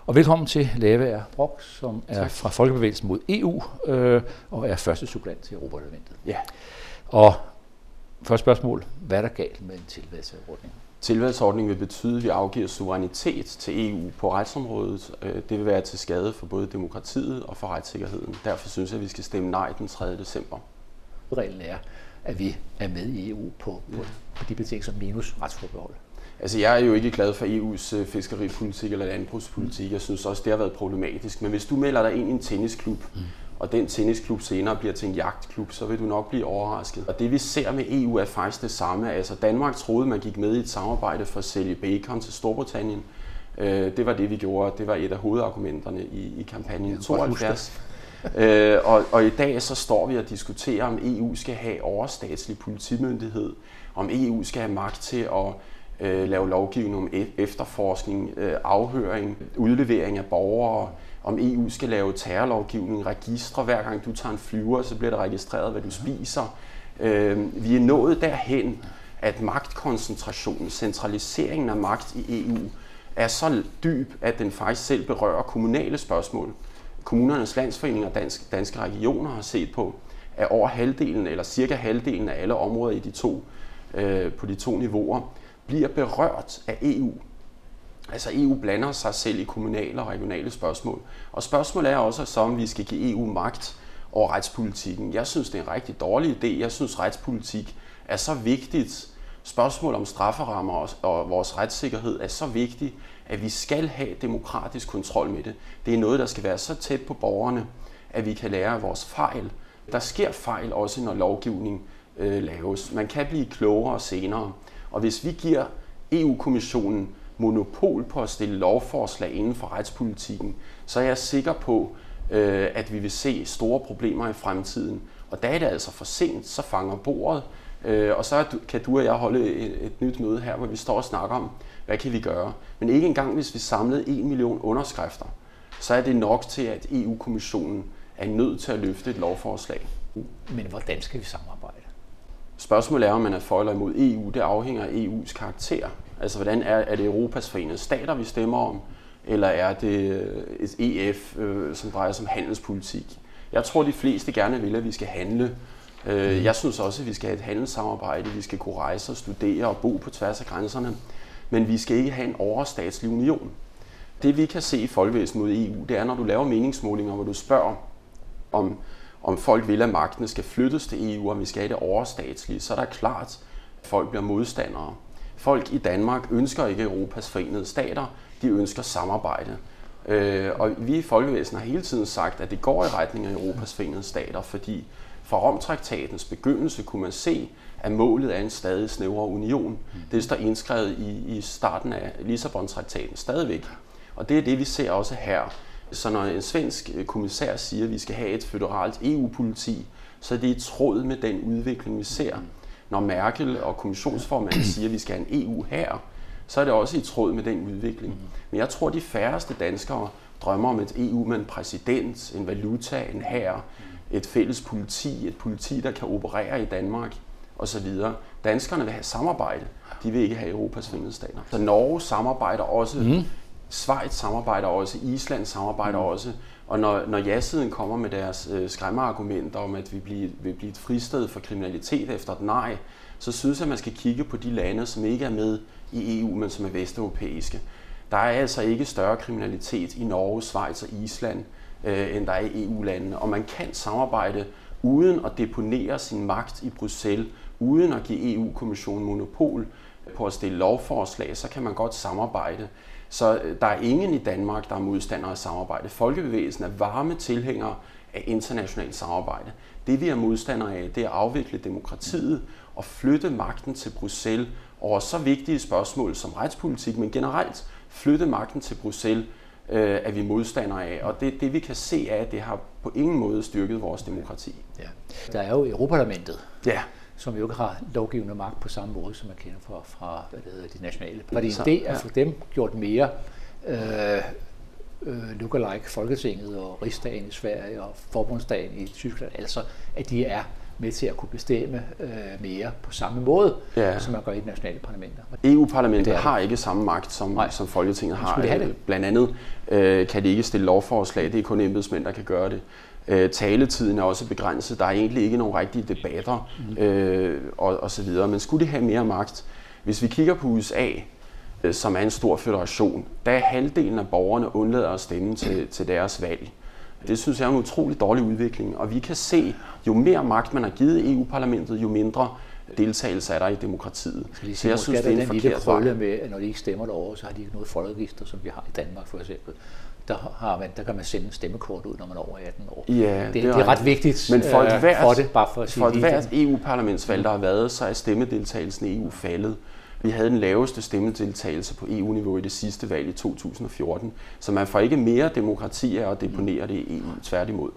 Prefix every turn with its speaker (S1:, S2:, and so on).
S1: Og velkommen til Lave Brock, som er fra Folkebevægelsen mod EU og er første suppleant til Europaparlamentet.
S2: Ja.
S1: Og første spørgsmål, hvad er der galt med en tilvalgsordning?
S2: Tilvalgsordningen vil betyde, at vi afgiver suverænitet til EU på retsområdet. Det vil være til skade for både demokratiet og for retssikkerheden. Derfor synes jeg, at vi skal stemme nej den 3. december.
S1: Reglen er, at vi er med i EU på de betingelser minus retsforbehold.
S2: Altså, jeg er jo ikke glad for EU's fiskeripolitik eller landbrugspolitik. Jeg synes også, det har været problematisk. Men hvis du melder dig ind i en tennisklub, og den tennisklub senere bliver til en jagtklub, så vil du nok blive overrasket. Og det vi ser med EU er faktisk det samme. Altså, Danmark troede, man gik med i et samarbejde for at sælge bacon til Storbritannien. Det var det, vi gjorde. Det var et af hovedargumenterne i kampagnen i 72. Og i dag så står vi og diskuterer, om EU skal have overstatslig politimyndighed, om EU skal have magt til at lave lovgivning om efterforskning, afhøring, udlevering af borgere, om EU skal lave terrorlovgivning, registre. Hver gang du tager en flyver, så bliver der registreret, hvad du spiser. Vi er nået derhen, at magtkoncentrationen, centraliseringen af magt i EU, er så dyb, at den faktisk selv berører kommunale spørgsmål. Kommunernes Landsforening og danske regioner har set på, at over halvdelen, eller cirka halvdelen af alle områder på de to niveauer, bliver berørt af EU. Altså EU blander sig selv i kommunale og regionale spørgsmål. Og spørgsmålet er også så, om vi skal give EU magt over retspolitikken. Jeg synes, det er en rigtig dårlig idé. Jeg synes, retspolitik er så vigtigt. Spørgsmål om strafferammer og vores retssikkerhed er så vigtigt, at vi skal have demokratisk kontrol med det. Det er noget, der skal være så tæt på borgerne, at vi kan lære af vores fejl. Der sker fejl også, når lovgivning laves. Man kan blive klogere senere. Og hvis vi giver EU-kommissionen monopol på at stille lovforslag inden for retspolitikken, så er jeg sikker på, at vi vil se store problemer i fremtiden. Og da er det altså for sent, så fanger bordet. Og så kan du og jeg holde et nyt møde her, hvor vi står og snakker om, hvad kan vi gøre. Men ikke engang, hvis vi samlede 1 million underskrifter, så er det nok til, at EU-kommissionen er nødt til at løfte et lovforslag.
S1: Men hvordan skal vi samarbejde?
S2: Spørgsmålet er, om man er for eller imod EU. Det afhænger af EU's karakter. Altså, hvordan er det Europas Forenede Stater, vi stemmer om? Eller er det et EF, som drejer sig om handelspolitik? Jeg tror, de fleste gerne vil, at vi skal handle. Jeg synes også, at vi skal have et handelssamarbejde. Vi skal kunne rejse og studere og bo på tværs af grænserne. Men vi skal ikke have en overstatslig union. Det vi kan se i Folkebevægelsen mod EU, det er, når du laver meningsmålinger, hvor du spørger, om folk vil, at magten skal flyttes til EU, og vi skal have det overstatslige, så er der klart, at folk bliver modstandere. Folk i Danmark ønsker ikke Europas Forenede Stater, de ønsker samarbejde. Og vi i Folkebevægelsen har hele tiden sagt, at det går i retning af Europas Forenede Stater, fordi fra Romtraktatens begyndelse kunne man se, at målet er en stadig snævrere union. Det står indskrevet i starten af Lissabon-traktaten stadigvæk. Og det er det, vi ser også her. Så når en svensk kommissær siger, at vi skal have et føderalt EU-politi, så er det i tråd med den udvikling, vi ser. Når Merkel og kommissionsformanden siger, at vi skal have en EU-hær, så er det også i tråd med den udvikling. Men jeg tror, at de færreste danskere drømmer om et EU med en præsident, en valuta, en hær, et fælles politi, et politi, der kan operere i Danmark osv. Danskerne vil have samarbejde. De vil ikke have Europas Forenede Stater. Så Norge samarbejder også, Schweiz samarbejder også, Island samarbejder også. Og når ja-siden kommer med deres skræmmeargumenter om, at vi vil blive et fristed for kriminalitet efter et nej, så synes jeg, at man skal kigge på de lande, som ikke er med i EU, men som er vesteuropæiske. Der er altså ikke større kriminalitet i Norge, Schweiz og Island, end der er i EU-landene. Og man kan samarbejde uden at deponere sin magt i Bruxelles, uden at give EU-kommissionen monopol på at stille lovforslag, så kan man godt samarbejde. Så der er ingen i Danmark, der er modstandere af samarbejde. Folkebevægelsen er varme tilhængere af internationalt samarbejde. Det vi er modstandere af, det er at afvikle demokratiet og flytte magten til Bruxelles over så vigtige spørgsmål som retspolitik, men generelt flytte magten til Bruxelles er vi modstandere af. Og det vi kan se er, at det har på ingen måde styrket vores demokrati.
S1: Ja. Der er jo Europaparlamentet.
S2: Ja.
S1: Som jo ikke har lovgivende magt på samme måde, som man kender fra de nationale. Fordi det er for dem gjort mere lookalike Folketinget og Rigsdagen i Sverige og Forbundsdagen i Tyskland, altså at de er med til at kunne bestemme mere på samme måde, som man gør i de nationale parlamenter.
S2: EU-parlamentet har ikke samme magt, som Folketinget har. Blandt andet kan de ikke stille lovforslag, det er kun embedsmænd, der kan gøre det. Taletiden er også begrænset, der er egentlig ikke nogen rigtige debatter og så videre. Men skulle det have mere magt? Hvis vi kigger på USA, som er en stor federation, der er halvdelen af borgerne undlader at stemme til deres valg. Det synes jeg er en utrolig dårlig udvikling, og vi kan se, jo mere magt man har givet EU-parlamentet, jo mindre deltagelse er der i demokratiet.
S1: Så jeg synes, det er en forkert vej. Med, at når de ikke stemmer derovre, så har de ikke noget folkeregister, som vi har i Danmark for eksempel. Der kan man sende en stemmekort ud, når man er over 18 år.
S2: Ja,
S1: det er ret vigtigt. Men for
S2: hvert EU-parlamentsvalg, der har været, så er stemmedeltagelsen i EU faldet. Vi havde den laveste stemmedeltagelse på EU-niveau i det sidste valg i 2014, så man får ikke mere demokrati af at deponere det i EU, tværtimod.